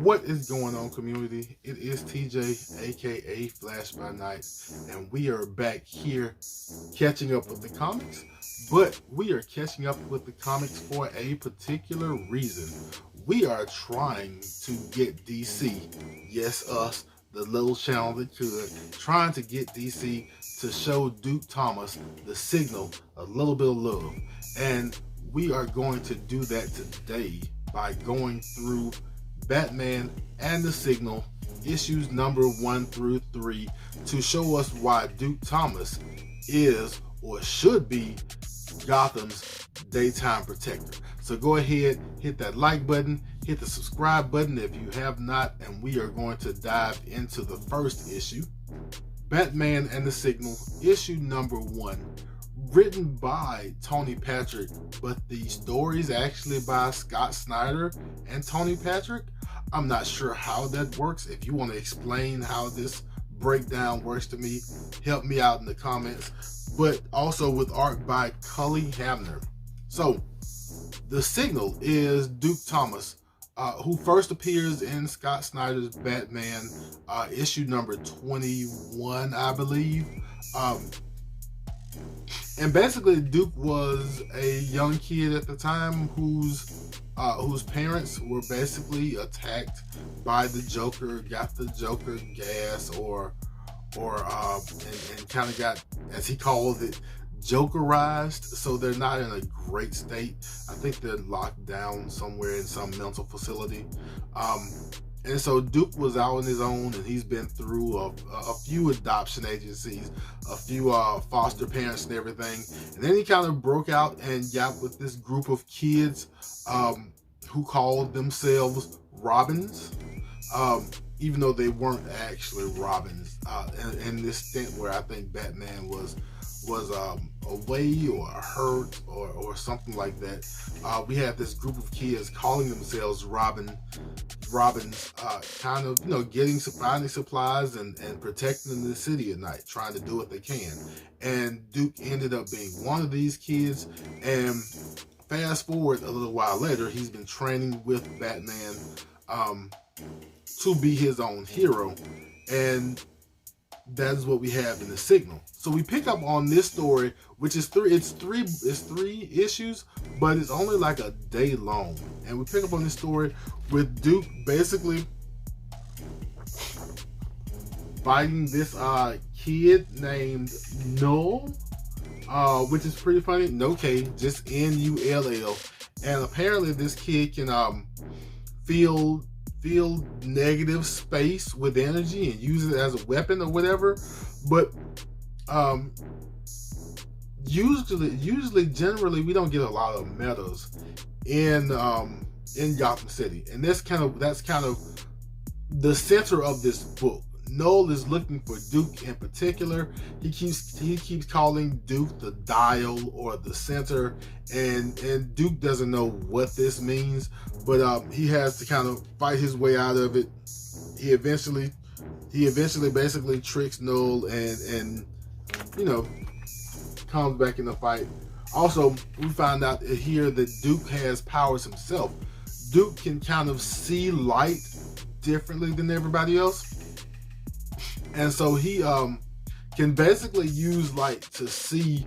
What is going on, community? It is TJ, aka Flash by Night, and we are back here catching up with the comics. But we are catching up with the comics for a particular reason. We are trying to get DC, yes, us, the little channel that could, trying to get DC to show Duke Thomas, the Signal, a little bit of love. And we are going to do that today by going through Batman and the Signal, issues number 1 through 3, to show us why Duke Thomas is, or should be, Gotham's daytime protector. So go ahead, hit that like button, hit the subscribe button if you have not, and we are going to dive into the first issue, Batman and the Signal, issue number 1. Written by Tony Patrick, but the story's actually by Scott Snyder and Tony Patrick. I'm not sure how that works. If you want to explain how this breakdown works to me, help me out in the comments. But also with art by Cully Hamner. So, the Signal is Duke Thomas, who first appears in Scott Snyder's Batman, issue number 21, I believe. And basically, Duke was a young kid at the time whose parents were basically attacked by the Joker, got the Joker gas, and kind of got, as he called it, Jokerized. So they're not in a great state. I think they're locked down somewhere in some mental facility. And so Duke was out on his own, and he's been through a few adoption agencies, a few foster parents and everything. And then he kind of broke out and got with this group of kids who called themselves Robins, even though they weren't actually Robins. In this stint where I think Batman was away or hurt or something like that, we had this group of kids calling themselves Robins, kind of, finding supplies and protecting the city at night, trying to do what they can. And Duke ended up being one of these kids, and fast forward a little while later, he's been training with Batman to be his own hero, and that is what we have in the Signal. So we pick up on this story, which is three issues, but it's only like a day long. And we pick up on this story with Duke basically fighting this kid named Null, which is pretty funny. No K, just Null. And apparently this kid can feel negative space with energy and use it as a weapon or whatever. But generally we don't get a lot of metas in Gotham City, and that's kind of the center of this book. Null is looking for Duke in particular. He keeps calling Duke the Dial or the Center, and Duke doesn't know what this means, but he has to kind of fight his way out of it. He eventually basically tricks Null and comes back in the fight. Also, we find out here that Duke has powers himself. Duke can kind of see light differently than everybody else. And so he can basically use light to see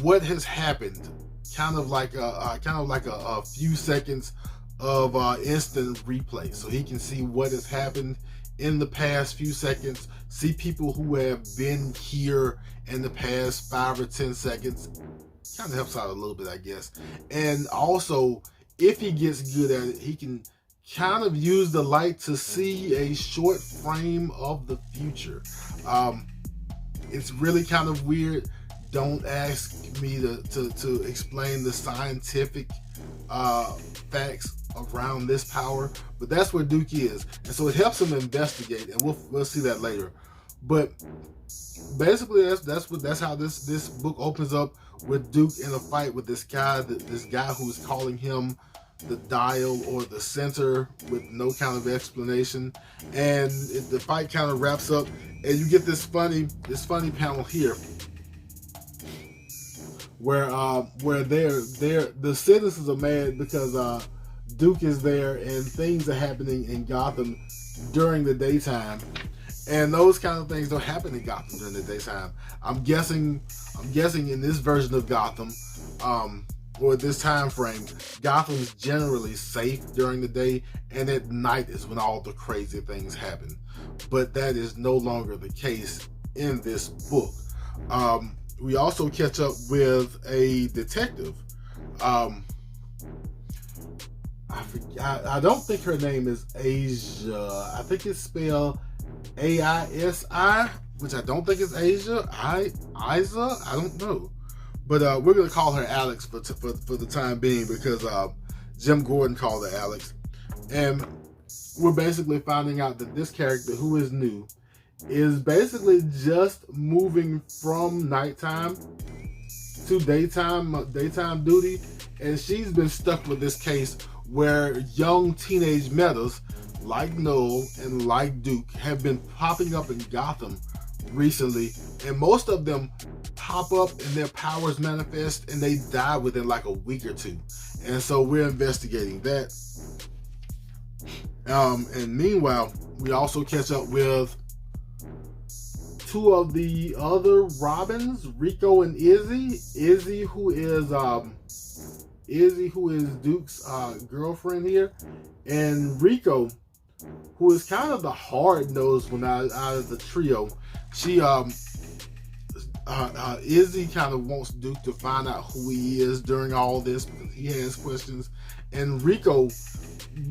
what has happened, kind of like a few seconds of instant replay. So he can see what has happened in the past few seconds, see people who have been here in the past 5 or 10 seconds. Kind of helps out a little bit, I guess. And also, if he gets good at it, he can kind of use the light to see a short frame of the future. It's really kind of weird. Don't ask me to explain the scientific facts around this power, but that's where Duke is, and so it helps him investigate, and we'll see that later. But basically, that's how this book opens up, with Duke in a fight with this guy who's calling him the Dial or the Center with no kind of explanation, and the fight kind of wraps up, and you get this funny panel here where the citizens are mad because Duke is there and things are happening in Gotham during the daytime. And those kind of things don't happen in Gotham during the daytime. I'm guessing in this version of Gotham, or this time frame, Gotham's generally safe during the day, and at night is when all the crazy things happen. But that is no longer the case in this book. We also catch up with a detective. I don't think her name is Asia. I think it's spelled Aisi, which I don't think is Asia. Isa? I don't know. But we're going to call her Alex for the time being, because Jim Gordon called her Alex. And we're basically finding out that this character, who is new, is basically just moving from nighttime to daytime duty. And she's been stuck with this case where young teenage metas like Noel and like Duke have been popping up in Gotham recently, and most of them pop up and their powers manifest and they die within like a week or two. And so we're investigating that. And meanwhile, we also catch up with two of the other Robins, Rico and Izzy. Izzy, who is Duke's girlfriend here, and Rico, who is kind of the hard-nosed one out of the trio. She, Izzy kind of wants Duke to find out who he is during all this because he has questions, and Rico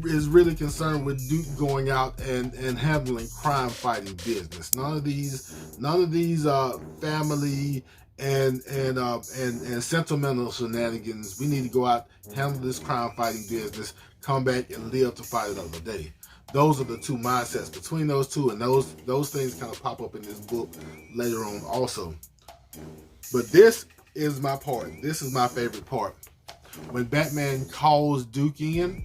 is really concerned with Duke going out and handling crime-fighting business. None of these family and sentimental shenanigans. We need to go out, handle this crime-fighting business, come back and live to fight another day. Those are the two mindsets between those two, and those things kind of pop up in this book later on also. But this is my part. This is my favorite part. When Batman calls Duke in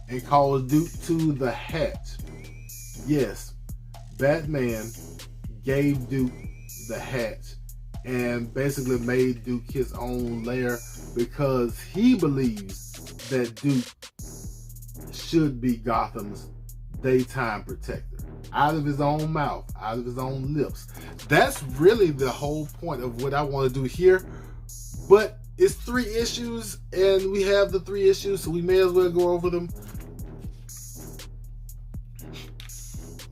and calls Duke to the hatch. Yes, Batman gave Duke the hatch and basically made Duke his own lair because he believes that Duke should be Gotham's daytime protector. Out of his own mouth, out of his own lips. That's really the whole point of what I want to do here. But it's 3 issues, and we have the 3 issues, so we may as well go over them.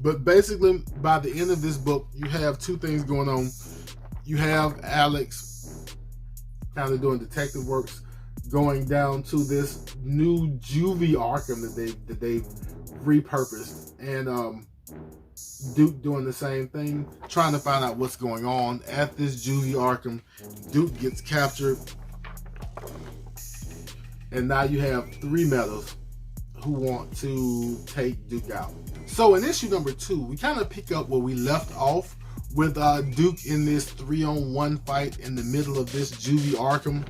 But basically, by the end of this book, you have 2 things going on. You have Alex kind of doing detective works, going down to this new juvie Arkham that they've repurposed, and Duke doing the same thing, trying to find out what's going on at this juvie Arkham. Duke gets captured, and now you have 3 metas who want to take Duke out. So in issue number 2, we kind of pick up where we left off with Duke in this 3-on-1 fight in the middle of this juvie Arkham.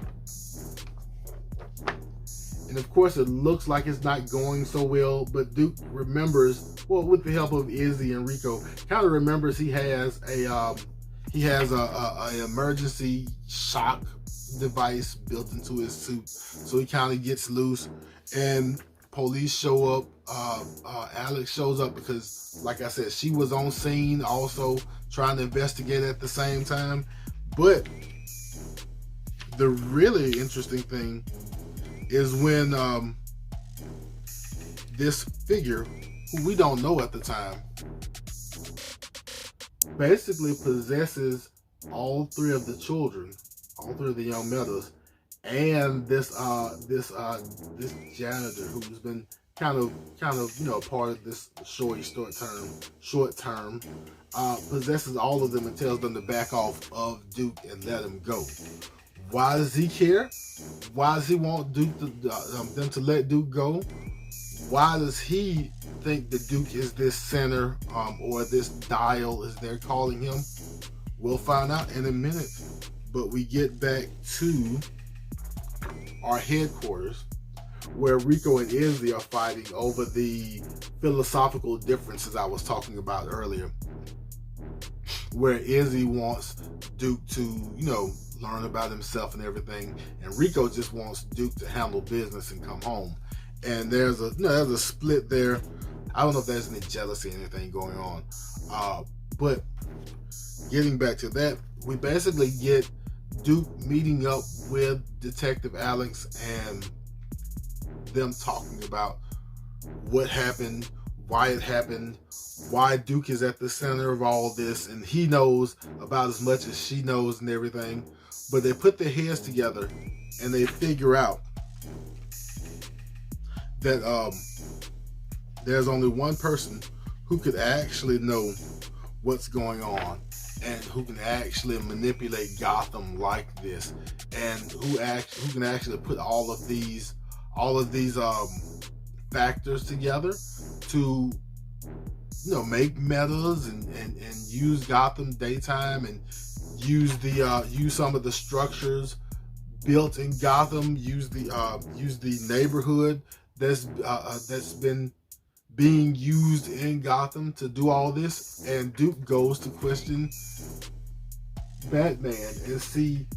And of course it looks like it's not going so well, but Duke remembers, well, with the help of Izzy and Rico, kind of remembers he has a emergency shock device built into his suit. So he kind of gets loose, and police show up. Alex shows up because, like I said, she was on scene also trying to investigate at the same time. But the really interesting thing is when this figure, who we don't know at the time, basically possesses all 3 of the children, all 3 of the young metas, and this janitor who's been kind of part of this short term possesses all of them and tells them to back off of Duke and let him go. Why does he care? Why does he want Duke them to let Duke go? Why does he think that Duke is this center or this dial, as they're calling him? We'll find out in a minute. But we get back to our headquarters, where Rico and Izzy are fighting over the philosophical differences I was talking about earlier, where Izzy wants Duke to, learn about himself and everything. And Rico just wants Duke to handle business and come home. And there's a split there. I don't know if there's any jealousy or anything going on. But getting back to that, we basically get Duke meeting up with Detective Alex and them talking about what happened, why it happened, why Duke is at the center of all this, and he knows about as much as she knows and everything. But they put their heads together and they figure out that there's only one person who could actually know what's going on and who can actually manipulate Gotham like this, and who can actually put all of these factors together to make metas and use Gotham daytime, and use some of the structures built in Gotham, use the neighborhood that's been being used in Gotham to do all this. And Duke goes to question Batman and see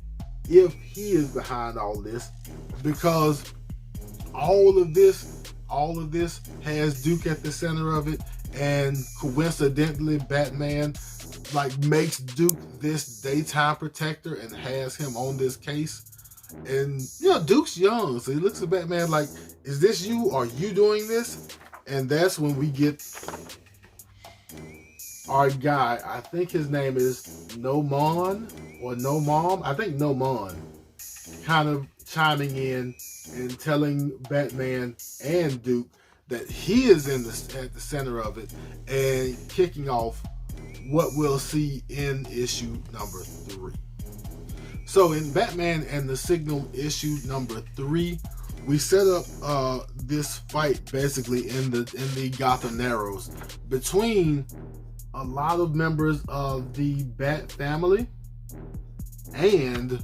if he is behind all this, because all of this has Duke at the center of it. And coincidentally, Batman makes Duke this daytime protector and has him on this case. And Duke's young, so he looks at Batman like, is this you? Are you doing this? And that's when we get our guy, I think his name is Noman or Nomom, I think Noman, kind of chiming in and telling Batman and Duke that he is at the center of it, and kicking off what we'll see in issue number 3. So in Batman and the Signal issue number 3, we set up this fight basically in the Gotham Narrows between a lot of members of the Bat family and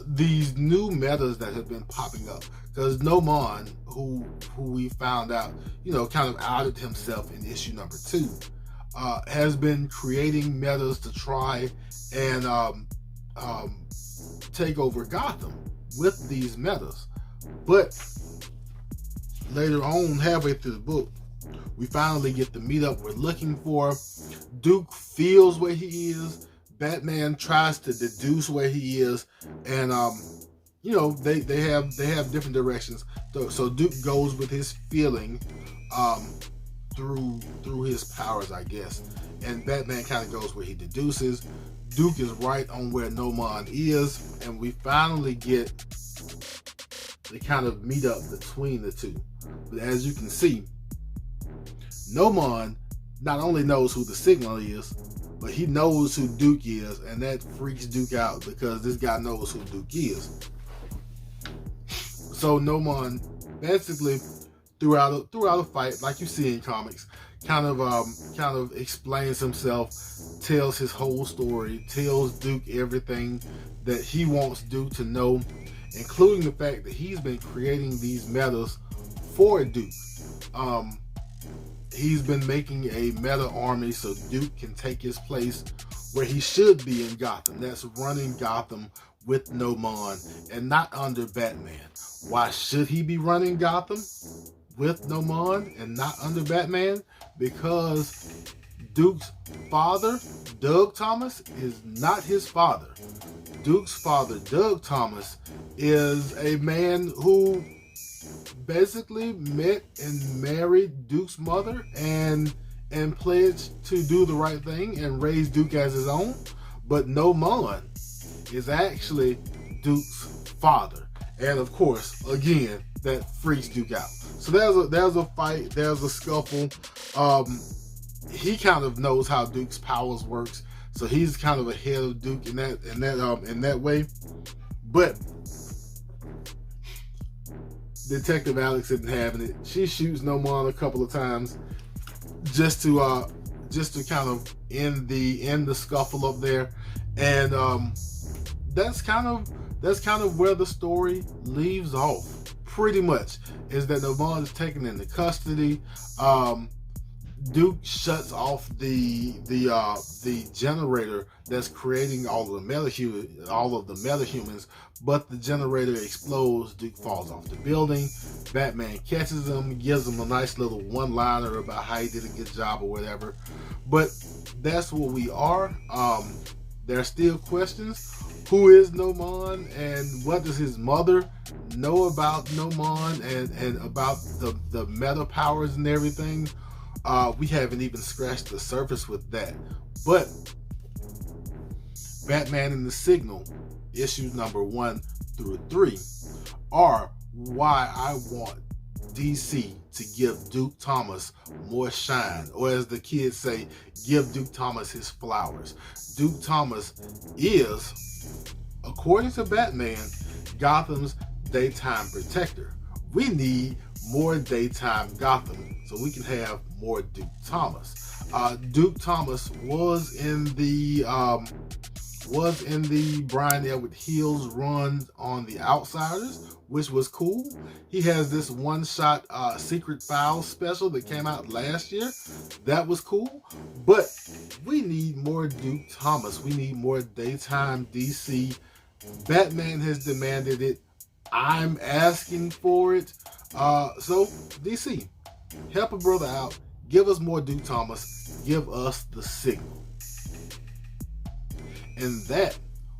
these new metas that have been popping up. Because Noman, who we found out, kind of outed himself in issue number 2, has been creating metas to try and take over Gotham with these metas. But later on, halfway through the book, we finally get the meetup we're looking for. Duke feels where he is. Batman tries to deduce where he is, and they have different directions. So Duke goes with his feeling through his powers, I guess, and Batman kind of goes where he deduces. Duke is right on where Noman is, and we finally get the kind of meet up between the two. But as you can see, Noman not only knows who the Signal is, but he knows who Duke is, and that freaks Duke out because this guy knows who Duke is. So Noman basically throughout a fight, like you see in comics, kind of explains himself, tells his whole story, tells Duke everything that he wants Duke to know, including the fact that he's been creating these metas for Duke. He's been making a meta army so Duke can take his place where he should be in Gotham. That's running Gotham with Noman and not under Batman. Why should he be running Gotham with Noman and not under Batman? Because Duke's father, Doug Thomas, is not his father. Duke's father, Doug Thomas, is a man who basically met and married Duke's mother and pledged to do the right thing and raise Duke as his own. But Noman is actually Duke's father. And of course, again, that freaks Duke out. So there's a fight, there's a scuffle. He kind of knows how Duke's powers works, so he's kind of ahead of Duke in that way. But Detective Alex isn't having it. She shoots Noman a couple of times just to kind of end the scuffle up there, and that's kind of where the story leaves off. Pretty much is that Noman is taken into custody. Duke shuts off the generator that's creating all of the metahumans, but the generator explodes. Duke falls off the building. Batman catches him, gives him a nice little one-liner about how he did a good job or whatever. But that's what we are. There are still questions. Who is Nomon, and what does his mother know about Nomon and about the meta powers and everything? We haven't even scratched the surface with that. But Batman and the Signal, issues number 1 through 3, are why I want DC to give Duke Thomas more shine, or as the kids say, give Duke Thomas his flowers. Duke Thomas is, according to Batman, Gotham's daytime protector. We need more daytime Gotham so we can have more Duke Thomas. Duke Thomas was in the Brian Edward Hills run on The Outsiders, which was cool. He has this one-shot Secret Files special that came out last year. That was cool. But we need more Duke Thomas. We need more daytime DC. Batman has demanded it. I'm asking for it. So, DC, help a brother out. Give us more Duke Thomas. Give us the Signal. And that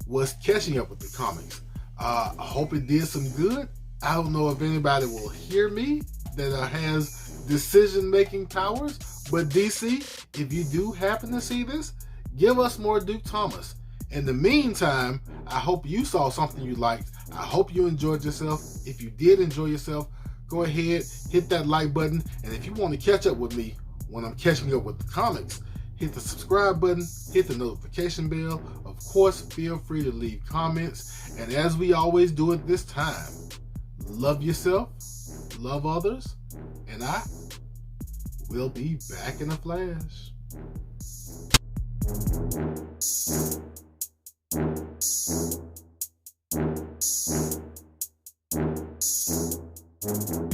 was Catching Up with the Comics. I hope it did some good. I don't know if anybody will hear me that has decision-making powers. But DC, if you do happen to see this, give us more Duke Thomas. In the meantime, I hope you saw something you liked. I hope you enjoyed yourself. If you did enjoy yourself, go ahead, hit that like button. And if you want to catch up with me when I'm catching up with the comics, hit the subscribe button, hit the notification bell. Of course, feel free to leave comments. And as we always do at this time, love yourself, love others, and I will be back in a flash. Thank you.